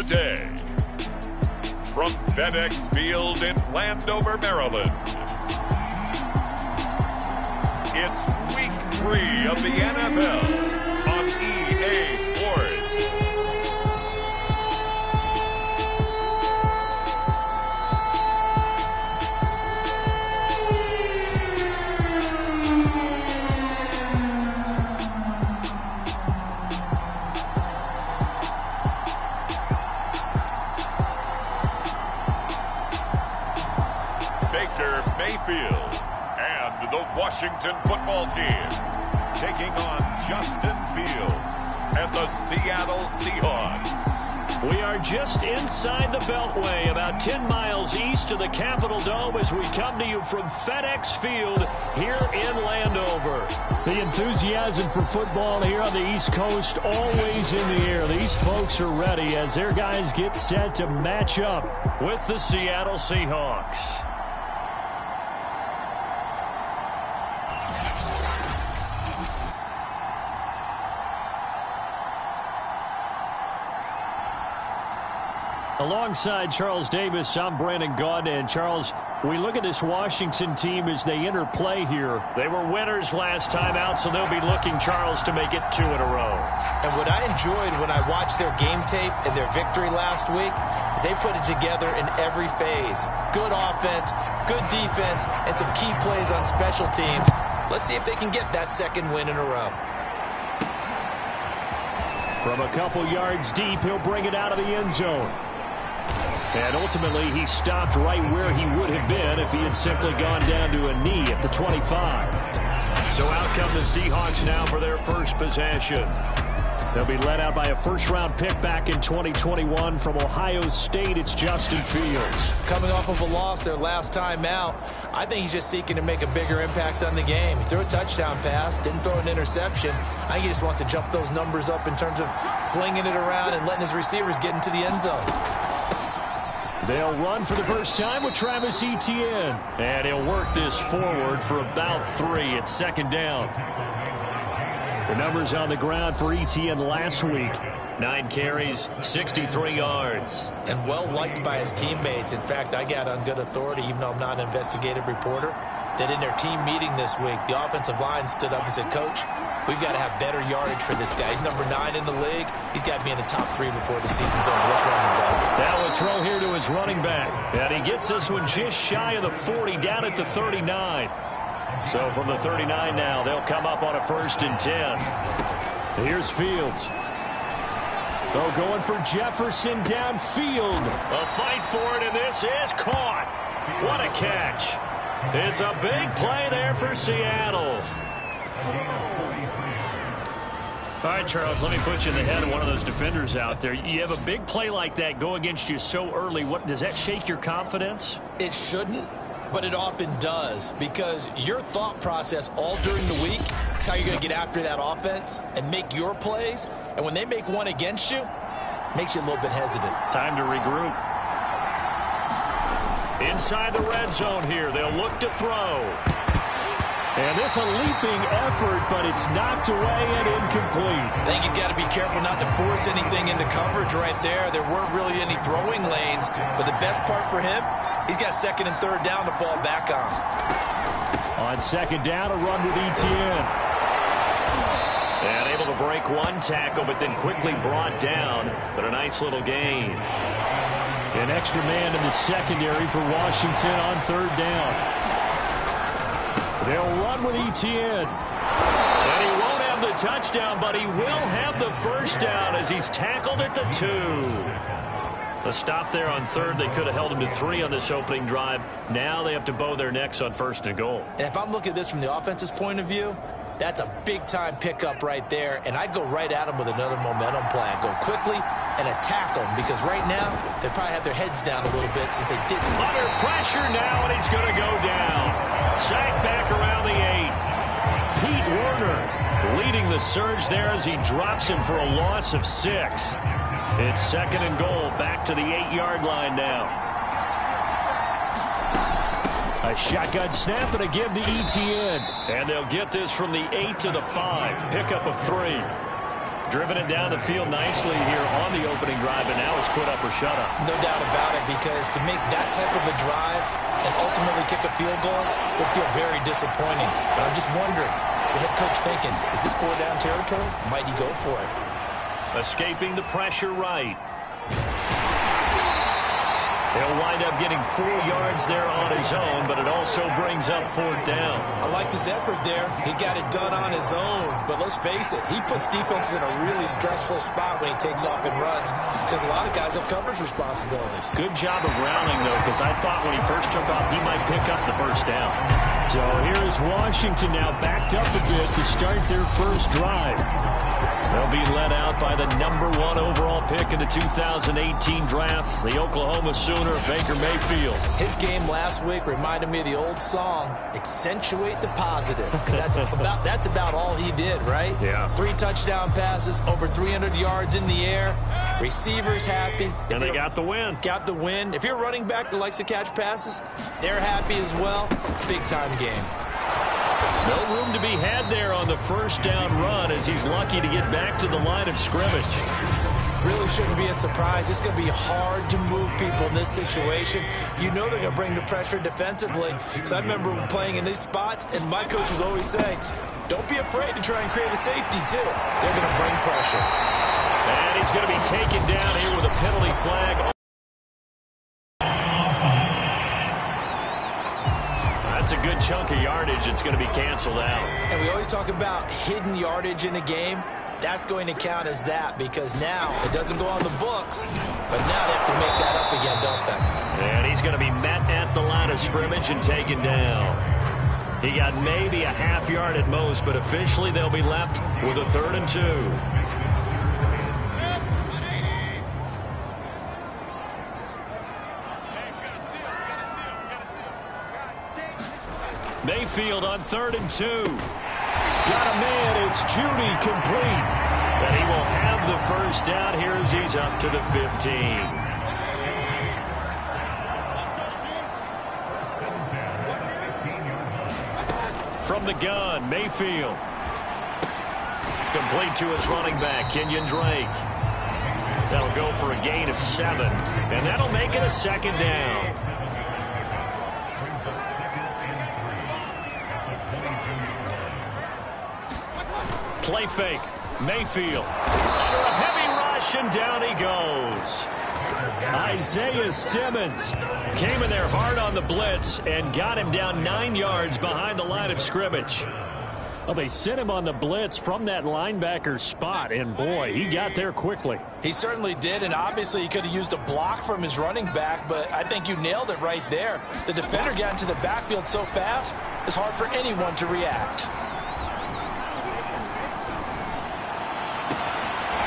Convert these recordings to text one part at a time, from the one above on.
the day. From FedEx Field in Landover, Maryland, it's Week 3 of the NFL on EA Sports. Mayfield and the Washington football team taking on Justin Fields and the Seattle Seahawks. We are just inside the Beltway, about 10 miles east of the Capitol Dome as we come to you from FedEx Field here in Landover. The enthusiasm for football here on the East Coast always in the air. These folks are ready as their guys get set to match up with the Seattle Seahawks. Alongside Charles Davis, I'm Brandon Gaudin. And Charles, we look at this Washington team as they enter play here. They were winners last time out, so they'll be looking, Charles, to make it 2 in a row. And what I enjoyed when I watched their game tape and their victory last week is they put it together in every phase. Good offense, good defense, and some key plays on special teams. Let's see if they can get that second win in a row. From a couple yards deep, he'll bring it out of the end zone. And ultimately, he stopped right where he would have been if he had simply gone down to a knee at the 25. So out come the Seahawks now for their first possession. They'll be led out by a first-round pick back in 2021 from Ohio State. It's Justin Fields. Coming off of a loss their last time out, I think he's just seeking to make a bigger impact on the game. He threw a touchdown pass, didn't throw an interception. I think he just wants to jump those numbers up in terms of flinging it around and letting his receivers get into the end zone. They'll run for the first time with Travis Etienne. And he'll work this forward for about 3 at second down. The numbers on the ground for Etienne last week. 9 carries, 63 yards. And well-liked by his teammates. In fact, I got on good authority, even though I'm not an investigative reporter, that in their team meeting this week, the offensive line stood up and said, Coach, we've got to have better yardage for this guy. He's number 9 in the league. He's got to be in the top 3 before the season's over. Let's run the ball. Now a throw here to his running back. And he gets this one just shy of the 40, down at the 39. So from the 39 now, they'll come up on a 1st and 10. Here's Fields. Oh, going for Jefferson downfield. A fight for it, and this is caught. What a catch. It's a big play there for Seattle. All right, Charles, let me put you in the head of one of those defenders out there. You have a big play like that go against you so early. What does that shake your confidence? It shouldn't, but it often does, because your thought process all during the week is how you're going to get after that offense and make your plays. And when they make one against you, it makes you a little bit hesitant. Time to regroup. Inside the red zone here, they'll look to throw. And this a leaping effort, but it's knocked away and incomplete. I think he's got to be careful not to force anything into coverage right there. There weren't really any throwing lanes, but the best part for him, he's got 2nd and 3rd down to fall back on. On 2nd down, a run with Etienne. And able to break one tackle, but then quickly brought down. But a nice little gain. An extra man in the secondary for Washington on 3rd down. They'll run with Etienne. And he won't have the touchdown, but he will have the 1st down as he's tackled at the 2. A stop there on 3rd. They could have held him to 3 on this opening drive. Now they have to bow their necks on 1st and goal. And if I'm looking at this from the offense's point of view, that's a big-time pickup right there. And I go right at him with another momentum play. I go quickly and attack them, because right now they probably have their heads down a little bit since they didn't. Under pressure now, and he's going to go down. Sacked back around the 8. Pete Werner leading the surge there as he drops him for a loss of 6. It's 2nd and goal, back to the 8-yard line now. A shotgun snap and a give to Etienne. And they'll get this from the 8 to the 5. Pickup of 3. driven it down the field nicely here on the opening drive, and now it's put up or shut up. No doubt about it, because to make that type of a drive and ultimately kick a field goal would feel very disappointing. But I'm just wondering, is the head coach thinking, is this 4-down territory? Might he go for it? Escaping the pressure right. He'll wind up getting 4 yards there on his own, but it also brings up 4th down. I liked his effort there. He got it done on his own. But let's face it, he puts defenses in a really stressful spot when he takes off and runs, because a lot of guys have coverage responsibilities. Good job of rounding, though, because I thought when he first took off, he might pick up the 1st down. So here is Washington now backed up a bit to start their first drive. They'll be led out by the #1 overall pick in the 2018 draft, the Oklahoma Sooner, Baker Mayfield. His game last week reminded me of the old song, accentuate the positive. That's about all he did, right? Yeah. 3 touchdown passes, over 300 yards in the air. Receivers happy. And they got the win. Got the win. If you're a running back that likes to catch passes, they're happy as well. Big-time game. No room to be had there on the 1st down run, as he's lucky to get back to the line of scrimmage. Really shouldn't be a surprise. It's going to be hard to move people in this situation. You know they're going to bring the pressure defensively. Because I remember playing in these spots, and my coaches always say, don't be afraid to try and create a safety, too. They're going to bring pressure. And he's going to be taken down here with a penalty flag. That's a good chunk of yardage. It's going to be canceled out. And we always talk about hidden yardage in a game. That's going to count as that, because now it doesn't go on the books, but now they have to make that up again, don't they? And he's going to be met at the line of scrimmage and taken down. He got maybe a half yard at most, but officially they'll be left with a 3rd and 2. Mayfield on 3rd and 2. Got a man. It's Judy, complete. And he will have the 1st down here as he's up to the 15. From the gun, Mayfield. Complete to his running back, Kenyon Drake. That'll go for a gain of 7. And that'll make it a 2nd down. Play fake. Mayfield. Under a heavy rush, and down he goes. Isaiah Simmons Came in there hard on the blitz and got him down 9 yards behind the line of scrimmage. Well, they sent him on the blitz from that linebacker spot, and boy, he got there quickly. He certainly did, and obviously he could have used a block from his running back, but I think you nailed it right there. The defender got into the backfield so fast, it's hard for anyone to react.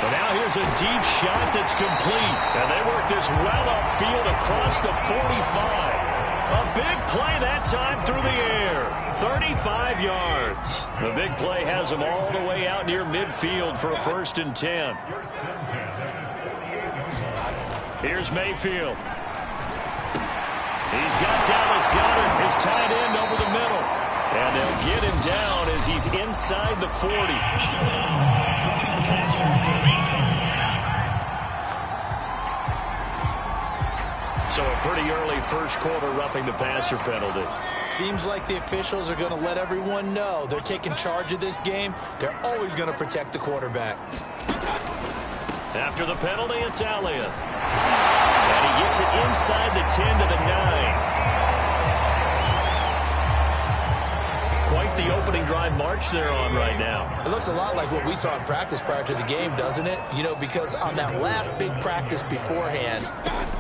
But now here's a deep shot that's complete. And they work this well upfield across the 45. A big play that time through the air. 35 yards. The big play has them all the way out near midfield for a 1st and 10. Here's Mayfield. He's got Dallas Goedert, his tight end, over the middle. And they'll get him down as he's inside the 40. So a pretty early first quarter roughing the passer penalty. Seems like the officials are going to let everyone know they're taking charge of this game. They're always going to protect the quarterback. After the penalty, it's Elliott. And he gets it inside the 10 to the 9. Quite the opening drive march they're on right now. It looks a lot like what we saw in practice prior to the game, doesn't it? You know, because on that last big practice beforehand,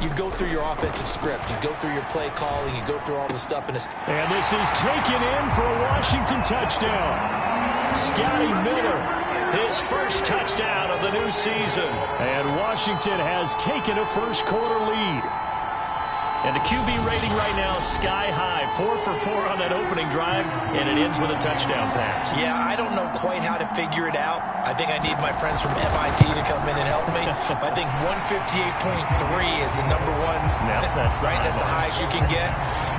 you go through your offensive script. You go through your play calling. You go through all the stuff. And this is taken in for a Washington touchdown. Scotty Miller, his first touchdown of the new season. And Washington has taken a first quarter lead. And the QB rating right now, sky high. 4 for 4 on that opening drive, and it ends with a touchdown pass. Yeah, I don't know quite how to figure it out. I think I need my friends from MIT to come in and help me. I think 158.3 is the number one. Yeah, that's right. That's the highest you can get.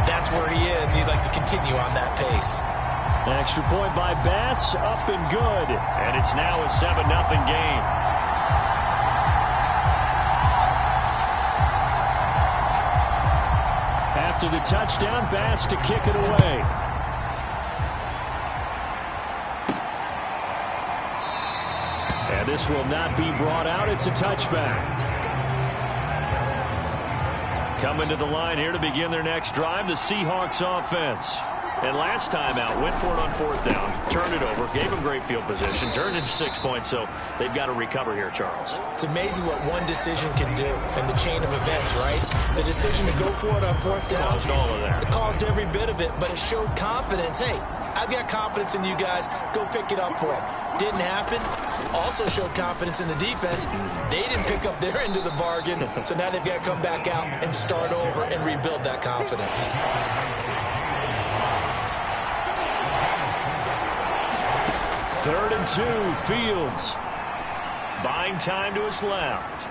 That's where he is. He'd like to continue on that pace. Extra point by Bass, up and good. And it's now a 7-0 game. After the touchdown, Bass to kick it away. And this will not be brought out. It's a touchback. Coming to the line here to begin their next drive, the Seahawks offense. And last time out, went for it on 4th down, turned it over, gave them great field position, turned into 6 points, so they've got to recover here, Charles. It's amazing what one decision can do in the chain of events, right? The decision to go for it on 4th down. Caused all of that. It caused every bit of it, but it showed confidence. Hey, I've got confidence in you guys. Go pick it up for them. Didn't happen. Also showed confidence in the defense. They didn't pick up their end of the bargain, so now they've got to come back out and start over and rebuild that confidence. Third and 2, Fields. Buying time to his left.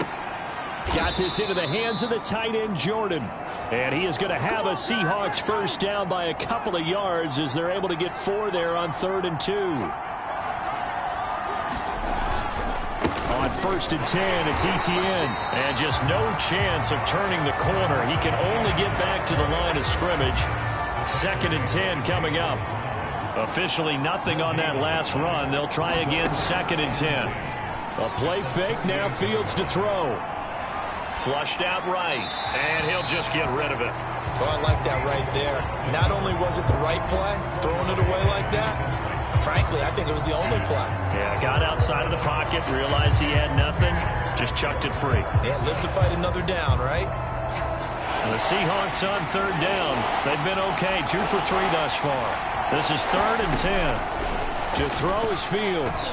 Got this into the hands of the tight end, Jordan. And he is going to have a Seahawks first down by a couple of yards as they're able to get 4 there on 3rd and 2. On 1st and 10, it's Etienne. And just no chance of turning the corner. He can only get back to the line of scrimmage. 2nd and 10 coming up. Officially nothing on that last run. They'll try again 2nd and 10. A play fake, now Fields to throw. Flushed out right, and he'll just get rid of it. Oh, I like that right there. Not only was it the right play, throwing it away like that, frankly, I think it was the only play. Yeah, got outside of the pocket, realized he had nothing, just chucked it free. Yeah, lived to fight another down, right? And the Seahawks on 3rd down. They've been okay, 2 for 3 thus far. This is 3rd and 10. To throw is Fields.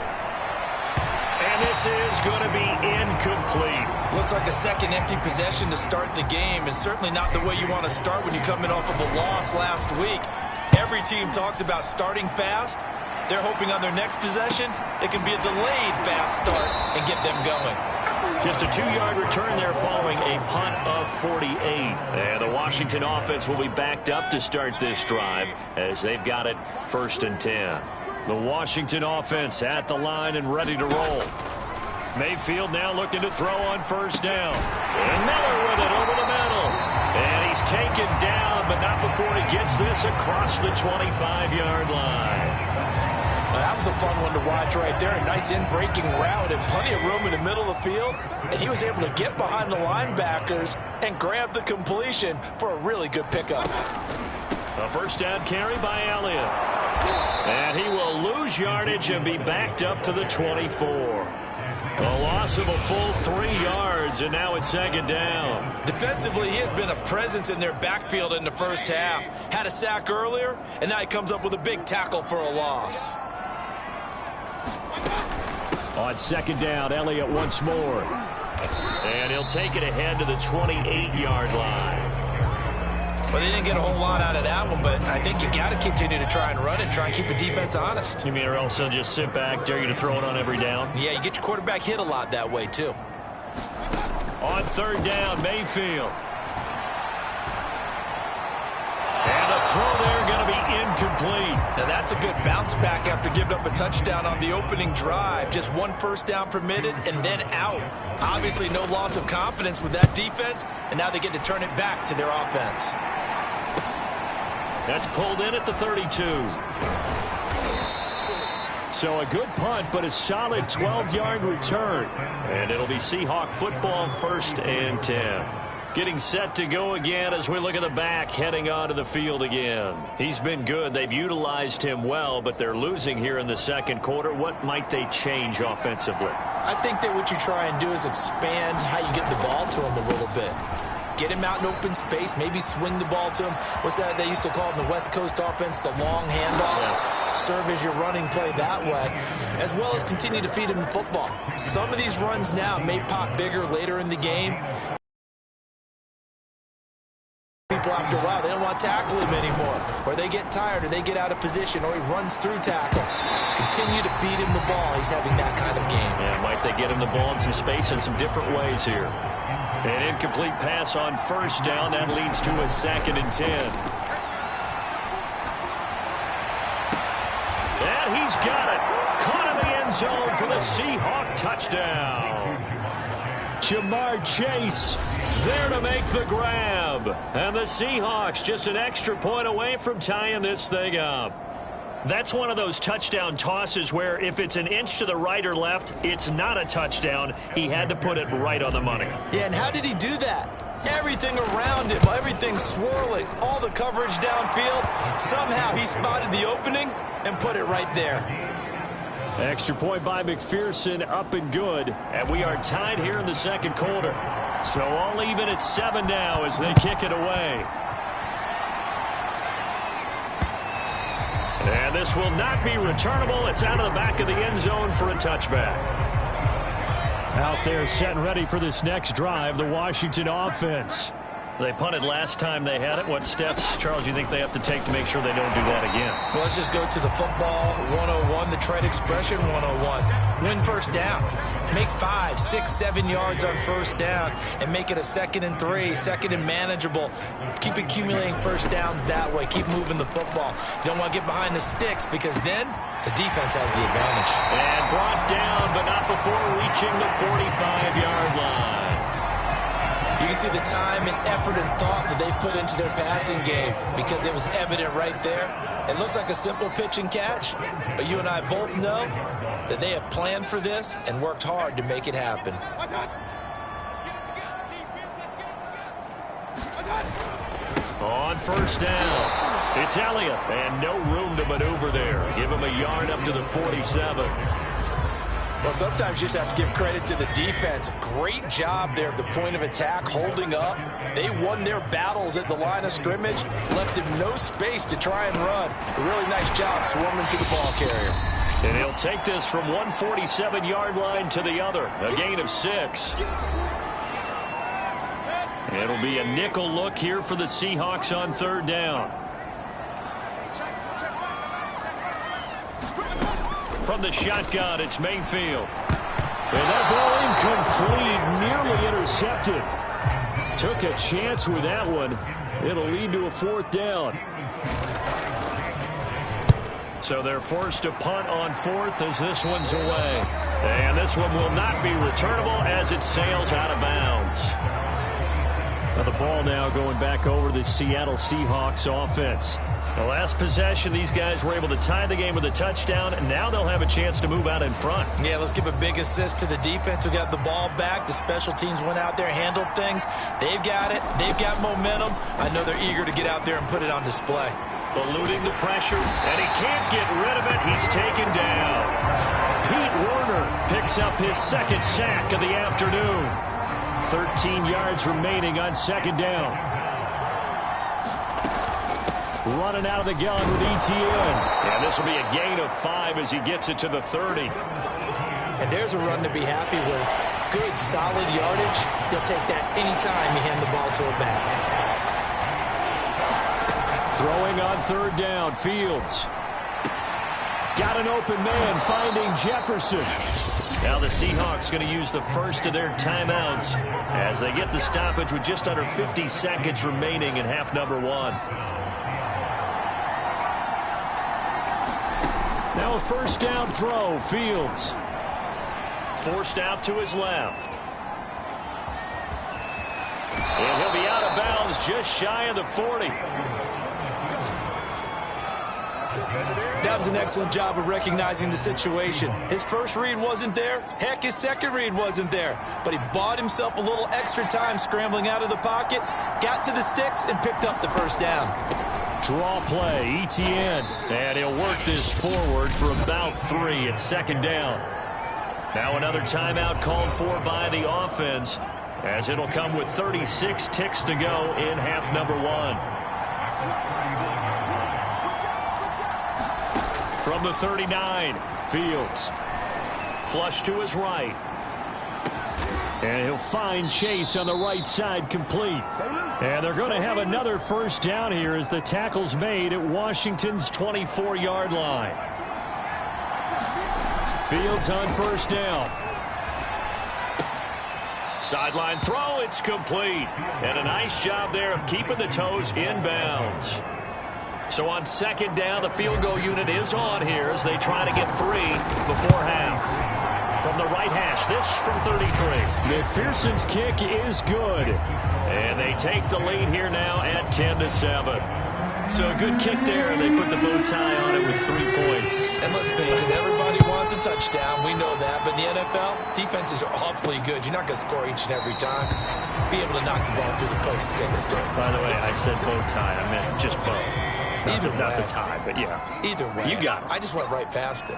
And this is going to be incomplete. Looks like a second empty possession to start the game, and certainly not the way you want to start when you come in off of a loss last week. Every team talks about starting fast. They're hoping on their next possession, it can be a delayed fast start and get them going. Just a 2-yard return there following a punt of 48. And the Washington offense will be backed up to start this drive as they've got it 1st and 10. The Washington offense at the line and ready to roll. Mayfield now looking to throw on 1st down. And Miller with it over the middle. And he's taken down, but not before he gets this across the 25-yard line. That was a fun one to watch right there. A nice in-breaking route and plenty of room in the middle of the field. And he was able to get behind the linebackers and grab the completion for a really good pickup. A 1st down carry by Elliott. And he will lose yardage and be backed up to the 24. A loss of a full 3 yards, and now it's 2nd down. Defensively, he has been a presence in their backfield in the first half. Had a sack earlier, and now he comes up with a big tackle for a loss. On 2nd down, Elliott once more. And he'll take it ahead to the 28-yard line. Well, they didn't get a whole lot out of that one, but I think you got to continue to try and run it, try and keep the defense honest. You mean or else they'll just sit back, dare you to throw it on every down? Yeah, you get your quarterback hit a lot that way, too. On 3rd down, Mayfield. And the throw there going to be incomplete. Now, that's a good bounce back after giving up a touchdown on the opening drive. Just 1 first down permitted and then out. Obviously, no loss of confidence with that defense, and now they get to turn it back to their offense. That's pulled in at the 32. So a good punt, but a solid 12-yard return. And it'll be Seahawk football 1st and 10. Getting set to go again as we look at the back heading onto the field again. He's been good. They've utilized him well, but they're losing here in the 2nd quarter. What might they change offensively? I think that what you try and do is expand how you get the ball to him a little bit. Get him out in open space, maybe swing the ball to him. What's that they used to call in the West Coast offense, the long handoff? Yeah. Serve as your running play that way, as well as continue to feed him the football. Some of these runs now may pop bigger later in the game. People after a while, they don't want to tackle him anymore, or they get tired, or they get out of position, or he runs through tackles. Continue to feed him the ball. He's having that kind of game. Yeah, might they get him the ball in some space in some different ways here. An incomplete pass on 1st down. That leads to a 2nd and 10. And he's got it. Caught in the end zone for the Seahawk touchdown. Jamar Chase there to make the grab. And the Seahawks just an extra point away from tying this thing up. That's one of those touchdown tosses where if it's an inch to the right or left, it's not a touchdown. He had to put it right on the money. Yeah, and how did he do that? Everything around him, everything swirling, all the coverage downfield. Somehow he spotted the opening and put it right there. Extra point by McPherson, up and good. And we are tied here in the second quarter. So all even at 7 now as they kick it away. And this will not be returnable. It's out of the back of the end zone for a touchback. Out there set and ready for this next drive, the Washington offense. They punted last time they had it. What steps, Charles, you think they have to take to make sure they don't do that again? Well, let's just go to the football 101, the trade expression 101. Win first down. Make 5, 6, 7 yards on first down and make it a 2nd and 3, 2nd and manageable. Keep accumulating first downs that way. Keep moving the football. You don't want to get behind the sticks because then the defense has the advantage. And brought down, but not before reaching the 45-yard line. You can see the time and effort and thought that they put into their passing game because it was evident right there. It looks like a simple pitch and catch, but you and I both know that they have planned for this and worked hard to make it happen. On first down, it's Elliott, and no room to maneuver there. Give him a yard up to the 47. Well, sometimes you just have to give credit to the defense. Great job there at the point of attack, holding up. They won their battles at the line of scrimmage, left him no space to try and run. A really nice job swarming to the ball carrier. And he'll take this from one 47-yard line to the other, a gain of 6. It'll be a nickel look here for the Seahawks on third down. From the shotgun, it's Mayfield. And that ball incomplete, nearly intercepted. Took a chance with that one. It'll lead to a 4th down. So they're forced to punt on 4th as this one's away. And this one will not be returnable as it sails out of bounds. Now the ball now going back over to the Seattle Seahawks offense. The last possession, these guys were able to tie the game with a touchdown, and now they'll have a chance to move out in front. Yeah, let's give a big assist to the defense who got the ball back. The special teams went out there, handled things. They've got it. They've got momentum. I know they're eager to get out there and put it on display. Eluding the pressure, and he can't get rid of it. He's taken down. Pete Werner picks up his 2nd sack of the afternoon. 13 yards remaining on 2nd down. Running out of the gun with ETN. And this will be a gain of 5 as he gets it to the 30. And there's a run to be happy with. Good, solid yardage. He'll take that anytime you hand the ball to a back. Throwing on third down, Fields. Got an open man, finding Jefferson. Now the Seahawks going to use the first of their timeouts as they get the stoppage with just under 50 seconds remaining in half number 1. Now a first down throw, Fields. Forced out to his left. And he'll be out of bounds just shy of the 40. That was an excellent job of recognizing the situation. His first read wasn't there. Heck, his second read wasn't there. But he bought himself a little extra time scrambling out of the pocket, got to the sticks, and picked up the first down. Draw play, ETN. And he'll work this forward for about 3 at 2nd down. Now another timeout called for by the offense, as it'll come with 36 ticks to go in half number 1. From the 39, Fields. Flush to his right. And he'll find Chase on the right side, complete. And they're going to have another first down here as the tackle's made at Washington's 24-yard line. Fields on first down. Sideline throw, it's complete. And a nice job there of keeping the toes in bounds. So on second down, the field goal unit is on here as they try to get 3 before half. From the right hash, this from 33. McPherson's kick is good. And they take the lead here now at 10-7. So a good kick there, and they put the bow tie on it with 3 points. And let's face it, everybody wants a touchdown. We know that. But in the NFL, defenses are awfully good. You're not going to score each and every time. Be able to knock the ball through the post and get it through. By the way, I said bow tie. I meant just bow. Not the tie, but yeah. Either way. You got it. I just went right past it.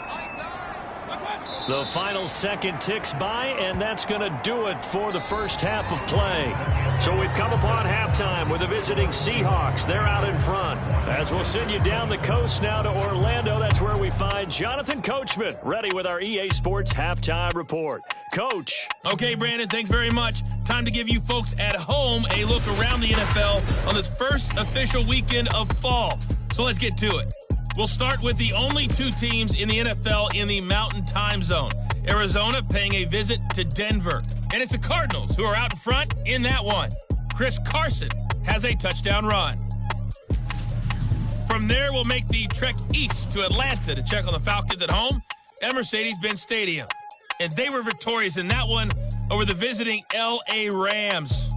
The final second ticks by, and that's going to do it for the first half of play. So we've come upon halftime with the visiting Seahawks. They're out in front. As we'll send you down the coast now to Orlando, that's where we find Jonathan Coachman, ready with our EA Sports Halftime Report. Coach. Okay, Brandon, thanks very much. Time to give you folks at home a look around the NFL on this first official weekend of fall. So let's get to it. We'll start with the only 2 teams in the NFL in the Mountain Time Zone. Arizona paying a visit to Denver. And it's the Cardinals who are out in front in that one. Chris Carson has a touchdown run. From there, we'll make the trek east to Atlanta to check on the Falcons at home at Mercedes-Benz Stadium. And they were victorious in that one over the visiting L.A. Rams.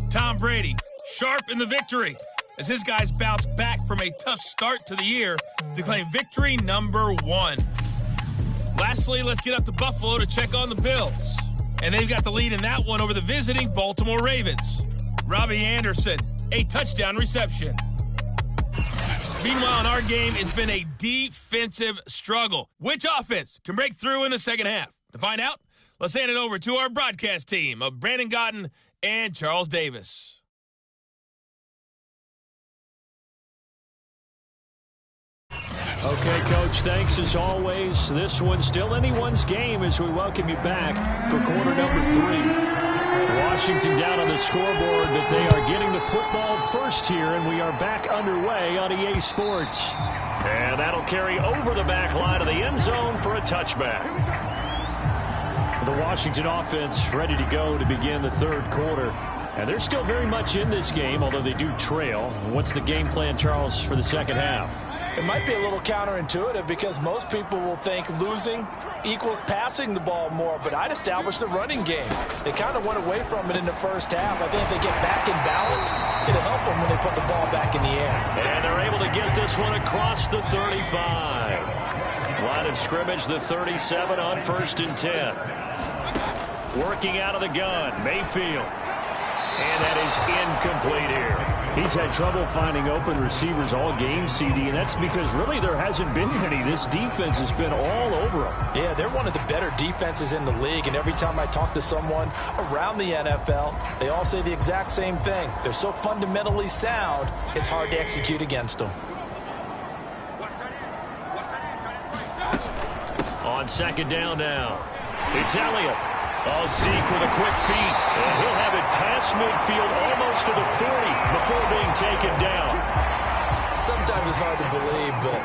Tom Brady, sharp in the victory, as his guys bounce back from a tough start to the year to claim victory number 1. Lastly, let's get up to Buffalo to check on the Bills. And they've got the lead in that one over the visiting Baltimore Ravens. Robbie Anderson, a touchdown reception. Meanwhile, in our game, it's been a defensive struggle. Which offense can break through in the second half? To find out, let's hand it over to our broadcast team of Brandon Gotten and Charles Davis. Okay, Coach, thanks as always. This one's still anyone's game as we welcome you back for quarter number 3. Washington down on the scoreboard, but they are getting the football first here, and we are back underway on EA Sports. And that'll carry over the back line of the end zone for a touchback. The Washington offense ready to go to begin the third quarter. And they're still very much in this game, although they do trail. What's the game plan, Charles, for the second half? It might be a little counterintuitive because most people will think losing equals passing the ball more, but I'd establish the running game. They kind of went away from it in the first half. I think if they get back in balance, it'll help them when they put the ball back in the air. And they're able to get this one across the 35. Line of scrimmage, the 37 on 1st and 10. Working out of the gun, Mayfield. And that is incomplete here. He's had trouble finding open receivers all game, CD, and that's because really there hasn't been many. This defense has been all over them. Yeah, they're one of the better defenses in the league, and every time I talk to someone around the NFL, they all say the exact same thing. They're so fundamentally sound, it's hard to execute against them. On second down now, it's Elliott. Oh, Zeke with a quick feed, and he'll have it past midfield almost to the 40 before being taken down. Sometimes it's hard to believe, but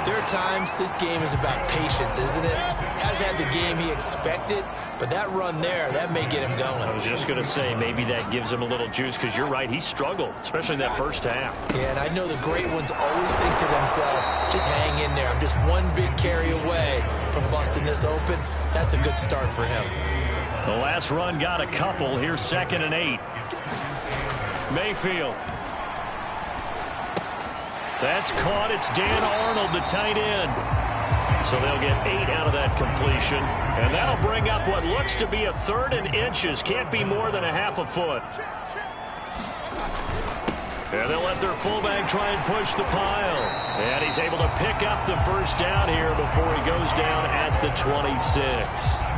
there are times this game is about patience, isn't it? Has had the game he expected, but that run there, that may get him going. I was just going to say, maybe that gives him a little juice, because you're right, he struggled, especially in that first half. Yeah, and I know the great ones always think to themselves, just hang in there. I'm just one big carry away from busting this open. That's a good start for him. The last run got a couple. Here's 2nd and 8. Mayfield. That's caught. It's Dan Arnold, the tight end. So they'll get 8 out of that completion. And that'll bring up what looks to be a 3rd and inches. Can't be more than a half a foot. And they'll let their fullback try and push the pile. And he's able to pick up the first down here before he goes down at the 26.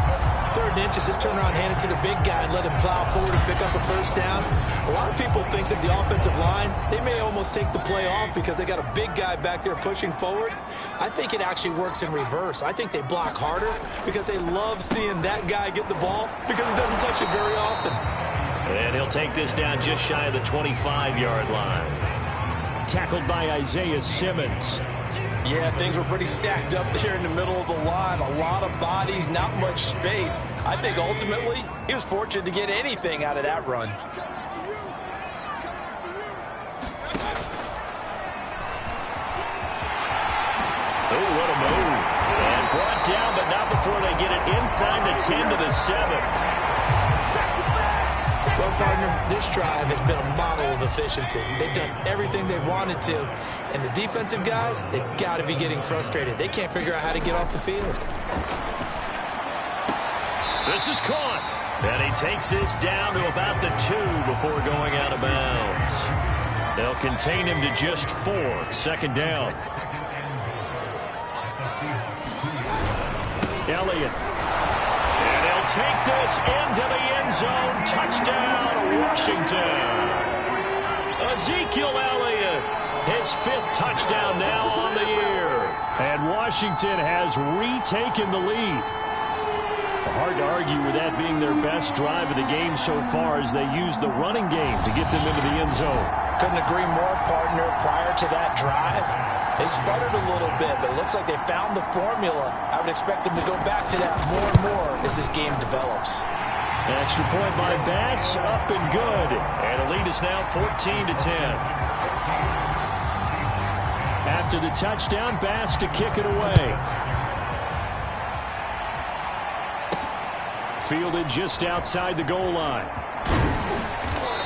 3rd and inches, just turn around, hand it to the big guy and let him plow forward and pick up a first down. A lot of people think that the offensive line, they may almost take the play off because they got a big guy back there pushing forward. I think it actually works in reverse. I think they block harder because they love seeing that guy get the ball because he doesn't touch it very often. And he'll take this down just shy of the 25-yard line. Tackled by Isaiah Simmons. Yeah, things were pretty stacked up there in the middle of the line. A lot of bodies, not much space. I think ultimately he was fortunate to get anything out of that run. get it inside the 10 to the 7. Well, partner, this drive has been a model of efficiency. They've done everything they've wanted to, and the defensive guys, they've got to be getting frustrated. They can't figure out how to get off the field. This is caught, and he takes this down to about the 2 before going out of bounds. They'll contain him to just 4, second down. Elliott. And he'll take this into the end zone. Touchdown, Washington. Ezekiel Elliott, his 5th touchdown now on the year. And Washington has retaken the lead. Hard to argue with that being their best drive of the game so far as they use the running game to get them into the end zone. Couldn't agree more, partner. Prior to that drive, they sputtered a little bit, but it looks like they found the formula. I would expect them to go back to that more and more as this game develops. An extra point by Bass, up and good. And the lead is now 14-10. After the touchdown, Bass to kick it away. Fielded just outside the goal line.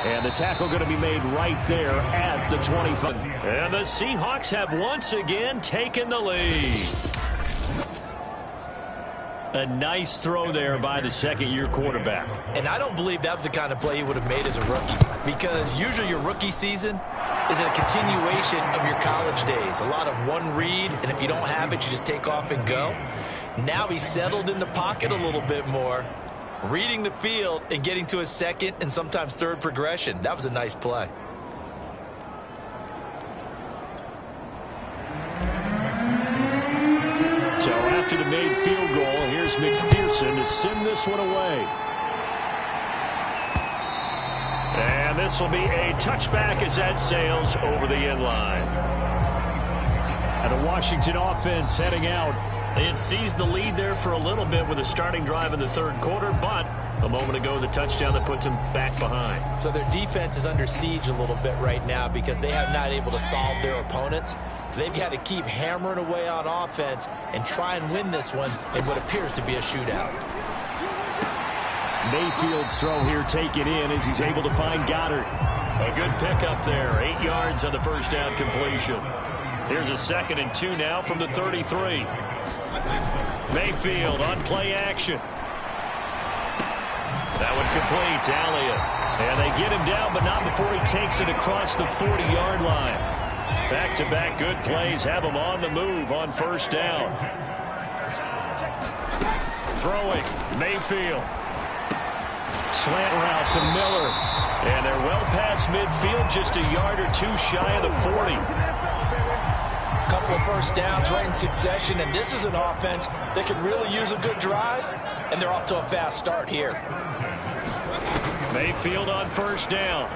And the tackle going to be made right there at the 25. And the Seahawks have once again taken the lead. A nice throw there by the second-year quarterback. And I don't believe that was the kind of play he would have made as a rookie, because usually your rookie season is a continuation of your college days. A lot of one read, and if you don't have it, you just take off and go. Now he's settled in the pocket a little bit more, reading the field and getting to a second and sometimes third progression. That was a nice play. So after the made field goal, here's McPherson to send this one away. And this will be a touchback as that sails over the end line. And the Washington offense heading out. They had seized the lead there for a little bit with a starting drive in the third quarter, but a moment ago, the touchdown that puts them back behind. So their defense is under siege a little bit right now because they have not able to solve their opponents. So they've got to keep hammering away on offense and try and win this one in what appears to be a shootout. Mayfield's throw here taken in as he's able to find Goddard. A good pickup there, 8 yards on the first down completion. Here's a 2nd and 2 now from the 33. Mayfield on play action. That one complete to Elliott. And they get him down, but not before he takes it across the 40-yard line. Back-to-back good plays have him on the move on first down. Throwing, Mayfield. Slant route to Miller. And they're well past midfield, just a yard or two shy of the 40. Couple of first downs right in succession, and this is an offense that could really use a good drive, and they're off to a fast start here. Mayfield on first down.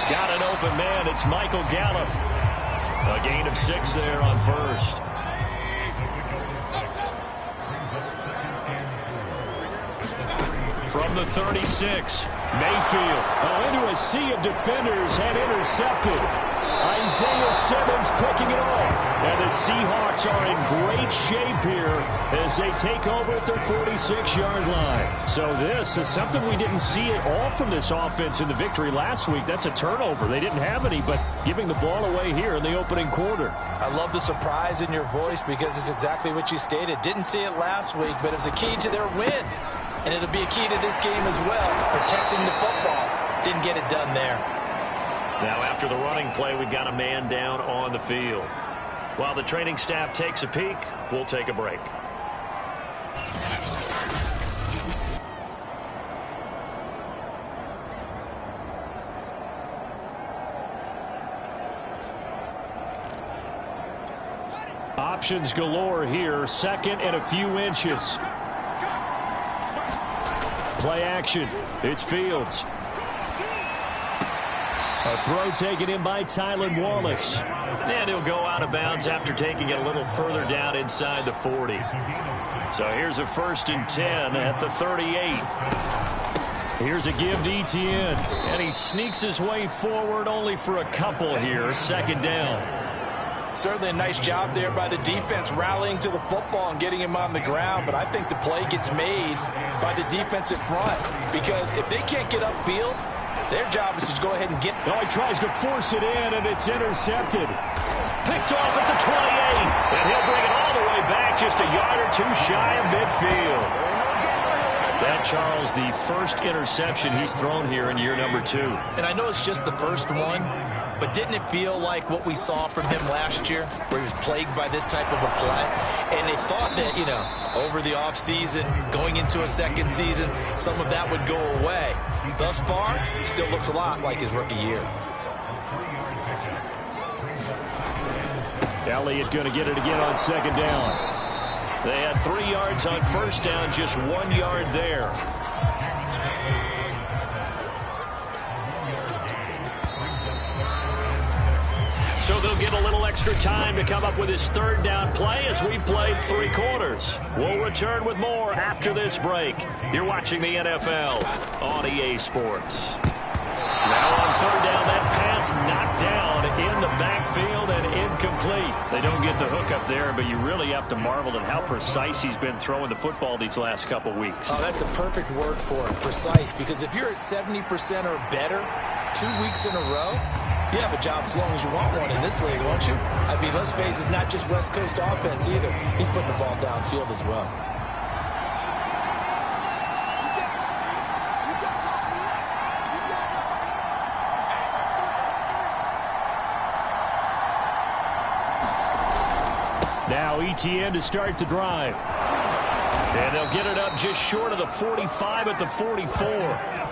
Got an open man. It's Michael Gallup. A gain of 6 there on first. From the 36, Mayfield. Into a sea of defenders and intercepted. Isaiah Simmons picking it off. And the Seahawks are in great shape here as they take over at their 46-yard line. So this is something we didn't see at all from this offense in the victory last week. That's a turnover. They didn't have any, but giving the ball away here in the opening quarter. I love the surprise in your voice because it's exactly what you stated. Didn't see it last week, but it's a key to their win. And it'll be a key to this game as well, protecting the football. Didn't get it done there. Now after the running play, we've got a man down on the field. While the training staff takes a peek, we'll take a break. Options galore here. 2nd and a few inches. Play action. It's Fields. A throw taken in by Tylan Wallace. And he'll go out of bounds after taking it a little further down inside the 40. So here's a 1st and 10 at the 38. Here's a give to Etienne. And he sneaks his way forward only for a couple here. 2nd down. Certainly a nice job there by the defense rallying to the football and getting him on the ground, but I think the play gets made by the defensive front because if they can't get upfield, their job is to go ahead and get. Oh, he tries to force it in, and it's intercepted. Picked off at the 28, and he'll bring it all the way back just a yard or two shy of midfield. That, Charles, the first interception he's thrown here in year number 2. And I know it's just the first one, but didn't it feel like what we saw from him last year, where he was plagued by this type of a play? And they thought that, you know, over the offseason, going into a second season, some of that would go away. Thus far, still looks a lot like his rookie year. Elliott going to get it again on second down. They had 3 yards on first down, just 1 yard there. So they'll get a little extra time to come up with his third down play as we've played 3 quarters. We'll return with more after this break. You're watching the NFL on EA Sports. Now on third down, that pass knocked down in the backfield and incomplete. They don't get the hook up there, but you really have to marvel at how precise he's been throwing the football these last couple weeks. Oh, that's the perfect word for it, precise, because if you're at 70% or better 2 weeks in a row, you have a job as long as you want one in this league, won't you? I mean, let's face it, it's not just West Coast offense either. He's putting the ball downfield as well. Now ETN to start the drive. And they'll get it up just short of the 45 at the 44.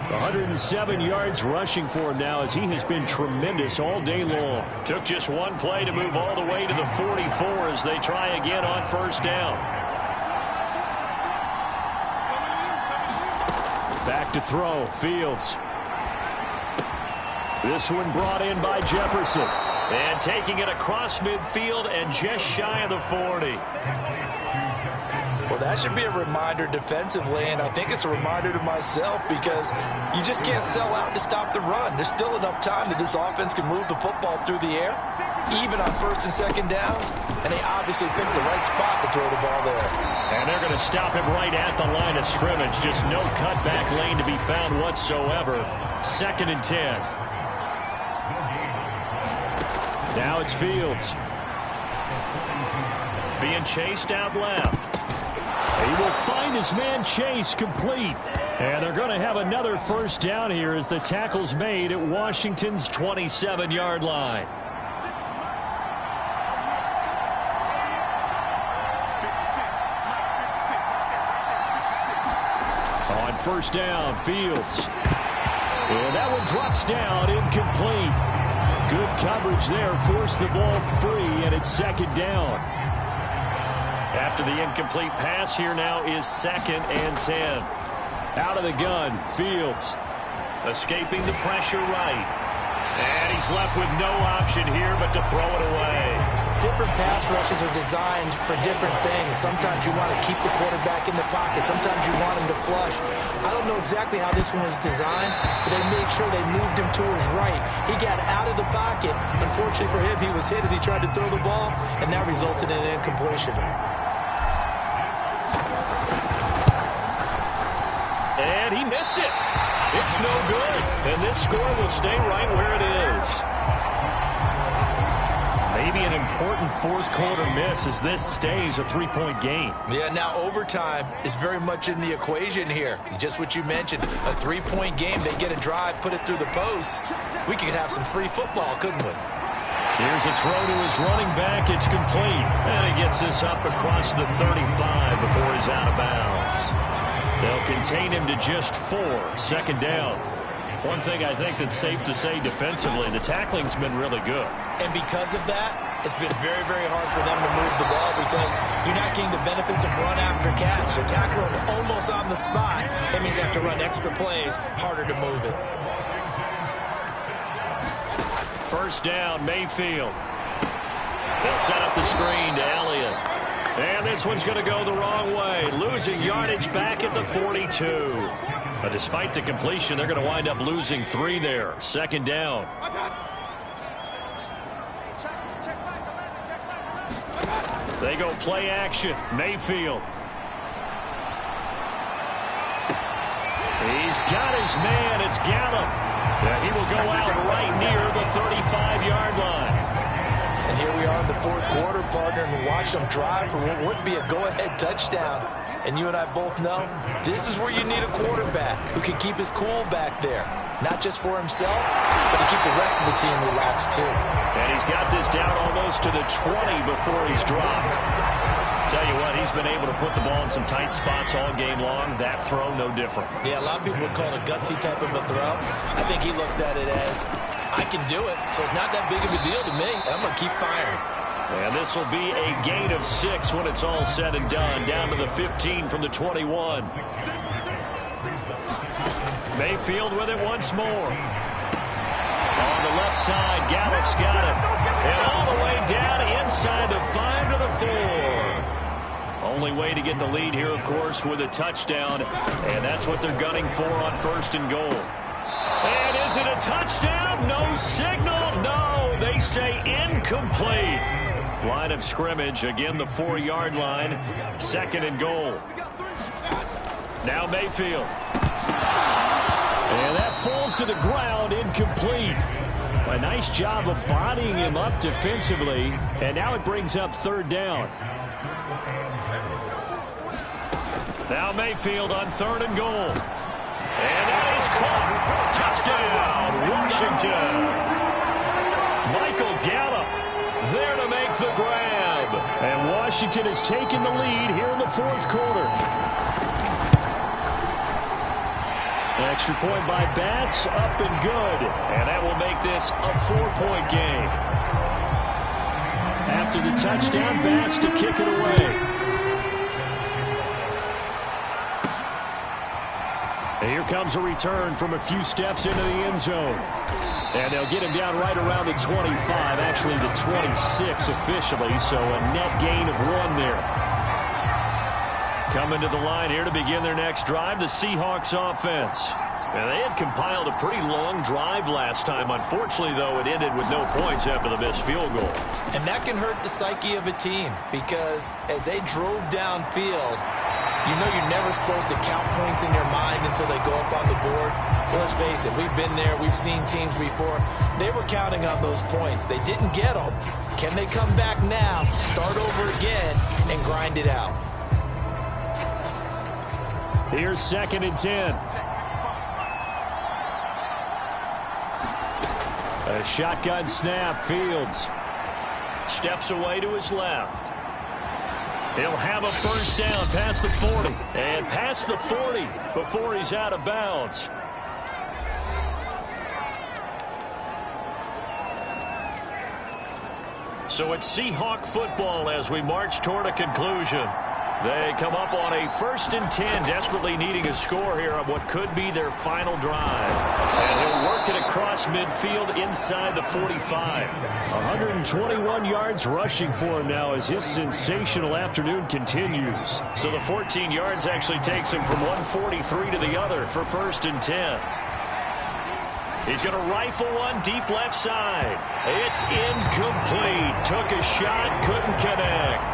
107 yards rushing for him now as he has been tremendous all day long. Took just one play to move all the way to the 44 as they try again on first down. Back to throw, Fields. This one brought in by Jefferson. And taking it across midfield and just shy of the 40. Well, that should be a reminder defensively, and I think it's a reminder to myself because you just can't sell out to stop the run. There's still enough time that this offense can move the football through the air, even on first and second downs, and they obviously picked the right spot to throw the ball there. And they're going to stop him right at the line of scrimmage. Just no cutback lane to be found whatsoever. 2nd and 10. Now it's Fields. Being chased out left. He will find his man Chase complete. And they're going to have another first down here as the tackle's made at Washington's 27-yard line. On first down, Fields. And that one drops down, incomplete. Good coverage there, forced the ball free, and it's 2nd down. After the incomplete pass, here now is 2nd and 10. Out of the gun, Fields. Escaping the pressure right. And he's left with no option here but to throw it away. Different pass rushes are designed for different things. Sometimes you want to keep the quarterback in the pocket. Sometimes you want him to flush. I don't know exactly how this one was designed, but they made sure they moved him to his right. He got out of the pocket. Unfortunately for him, he was hit as he tried to throw the ball, and that resulted in an incompletion. And he missed it. It's no good. And this score will stay right where it is. Maybe an important fourth quarter miss as this stays a 3-point game. Yeah, now overtime is very much in the equation here. Just what you mentioned, a 3-point game. They get a drive, put it through the post. We could have some free football, couldn't we? Here's a throw to his running back. It's complete. And he gets this up across the 35 before he's out of bounds. They'll contain him to just 4. 2nd down. One thing I think that's safe to say defensively, the tackling's been really good. And because of that, it's been very, very hard for them to move the ball because you're not getting the benefits of run after catch. They're tackling almost on the spot. That means they have to run extra plays, harder to move it. First down, Mayfield. They'll set up the screen to Elliott. And this one's going to go the wrong way. Losing yardage back at the 42. But despite the completion, they're going to wind up losing 3 there. 2nd down. They go play action. Mayfield. He's got his man. It's Gallup. He will go out right near the 35-yard line. And here we are in the fourth quarter, partner, and watch them drive for what would be a go-ahead touchdown. And you and I both know this is where you need a quarterback who can keep his cool back there. Not just for himself, but to keep the rest of the team relaxed, too. And he's got this down almost to the 20 before he's dropped. Tell you what, he's been able to put the ball in some tight spots all game long. That throw, no different. Yeah, a lot of people would call it a gutsy type of a throw. I think he looks at it as, I can do it, so it's not that big of a deal to me, and I'm going to keep firing. And this will be a gain of 6 when it's all said and done. Down to the 15 from the 21. Mayfield with it once more. On the left side, Gallup's got it. And all the way down inside the 5 to the 4. Only way to get the lead here, of course, with a touchdown. And that's what they're gunning for on 1st and goal. And is it a touchdown? No signal. No, they say incomplete. Line of scrimmage, again the 4-yard line. 2nd and goal. Now Mayfield. And that falls to the ground, incomplete. A nice job of bodying him up defensively. And now it brings up 3rd down. Now Mayfield on 3rd and goal. And that is caught. Touchdown, Washington. Michael Gallup there to make the grab. And Washington has taken the lead here in the 4th quarter. Extra point by Bass, up and good. And that will make this a 4-point game. After the touchdown, Bass to kick it away. And here comes a return from a few steps into the end zone. And they'll get him down right around the 25, actually the 26 officially, so a net gain of 1 there. Coming to the line here to begin their next drive, the Seahawks offense. And they had compiled a pretty long drive last time. Unfortunately, though, it ended with no points after the missed field goal. And that can hurt the psyche of a team because as they drove downfield, you know you're never supposed to count points in your mind until they go up on the board. Well, let's face it, we've been there. We've seen teams before. They were counting on those points. They didn't get them. Can they come back now, start over again, and grind it out? Here's 2nd and 10. A shotgun snap. Fields steps away to his left. He'll have a 1st down past the 40. And past the 40 before he's out of bounds. So it's Seahawk football as we march toward a conclusion. They come up on a 1st and 10, desperately needing a score here on what could be their final drive. And he'll work it across midfield inside the 45. 121 yards rushing for him now as his sensational afternoon continues. So the 14 yards actually takes him from 143 to the other for 1st and 10. He's going to rifle one deep left side. It's incomplete. Took a shot, couldn't connect.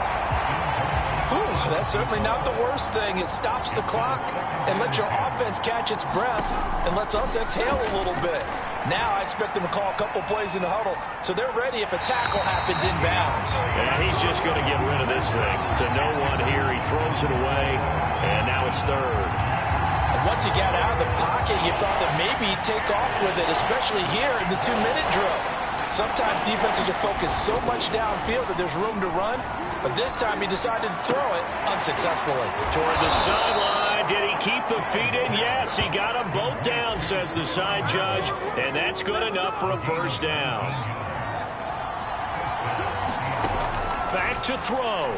That's certainly not the worst thing. It stops the clock and lets your offense catch its breath and lets us exhale a little bit. Now I expect them to call a couple plays in the huddle so they're ready if a tackle happens inbounds. Yeah, he's just going to get rid of this thing to no one here. He throws it away, and now it's 3rd. And once he got out of the pocket, you thought that maybe he'd take off with it, especially here in the 2-minute drill. Sometimes defenses are focused so much downfield that there's room to run, but this time he decided to throw it unsuccessfully. Toward the sideline, did he keep the feet in? Yes, he got them both down, says the side judge, and that's good enough for a 1st down. Back to throw.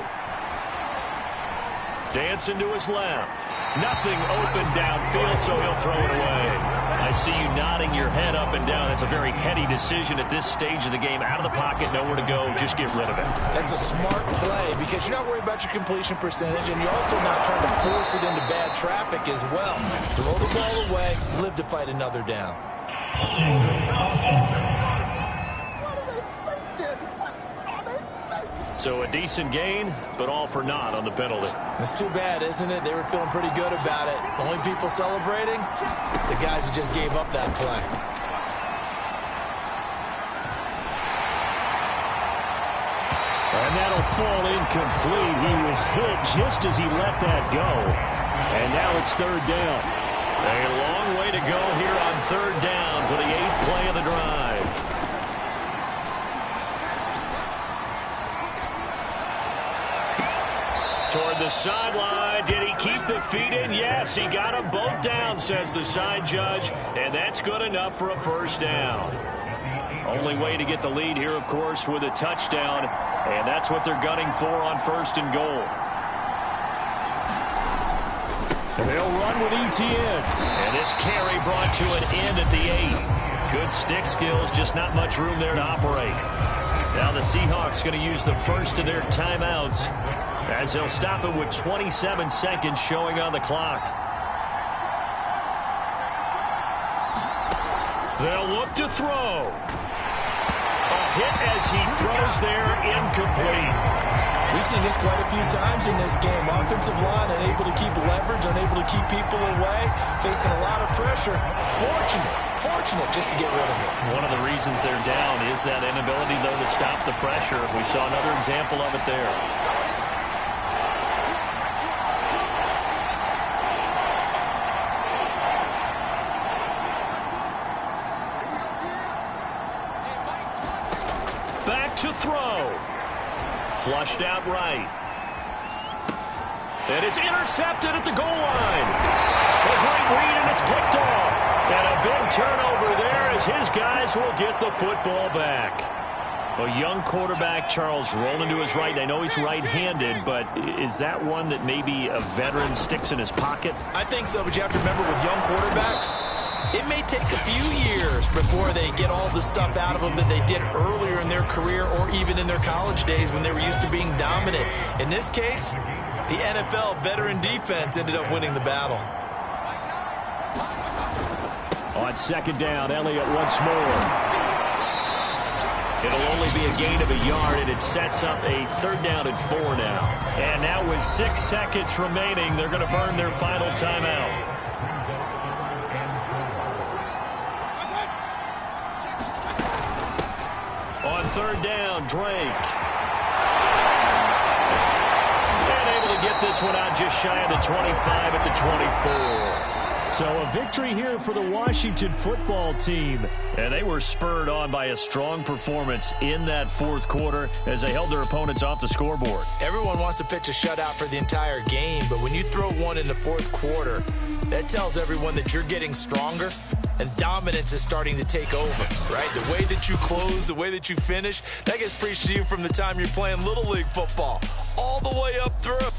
Dancing to his left. Nothing open downfield, so he'll throw it away. I see you nodding your head up and down. It's a very heady decision at this stage of the game. Out of the pocket, nowhere to go. Just get rid of it. That's a smart play because you're not worried about your completion percentage, and you're also not trying to force it into bad traffic as well. Throw the ball away, live to fight another down. So a decent gain, but all for naught on the penalty. It's too bad, isn't it? They were feeling pretty good about it. The only people celebrating, the guys who just gave up that play. And that'll fall incomplete. He was hit just as he let that go. And now it's third down. A long way to go here on third down for the 8th play of the drive. Toward the sideline. Did he keep the feet in? Yes, he got them both down, says the side judge. And that's good enough for a first down. Only way to get the lead here, of course, with a touchdown. And that's what they're gunning for on first and goal. And they'll run with Etienne. And this carry brought to an end at the 8. Good stick skills, just not much room there to operate. Now the Seahawks going to use the first of their timeouts as they'll stop it with 27 seconds showing on the clock. They'll look to throw. A hit as he throws there, incomplete. We've seen this quite a few times in this game. Offensive line unable to keep leverage, unable to keep people away, facing a lot of pressure. Fortunate just to get rid of it. One of the reasons they're down is that inability, though, to stop the pressure. We saw another example of it there. Back to throw. Flushed out right. And it's intercepted at the goal line. A great read, and it's picked off. And a big turnover there as his guys will get the football back. A young quarterback, Charles, rolling to his right. I know he's right-handed, but is that one that maybe a veteran sticks in his pocket? I think so, but you have to remember with young quarterbacks, it may take a few years before they get all the stuff out of them that they did earlier in their career or even in their college days when they were used to being dominant. In this case, the NFL veteran defense ended up winning the battle. On second down, Elliott once more. It'll only be a gain of a yard, and it sets up a third down and 4 now. And now with 6 seconds remaining, they're going to burn their final timeout. On third down, Drake. And able to get this one out just shy of the 25 at the 24. So a victory here for the Washington football team. And they were spurred on by a strong performance in that fourth quarter as they held their opponents off the scoreboard. Everyone wants to pitch a shutout for the entire game, but when you throw one in the fourth quarter, that tells everyone that you're getting stronger and dominance is starting to take over, right? The way that you close, the way that you finish, that gets preached to you from the time you're playing Little League football all the way up through.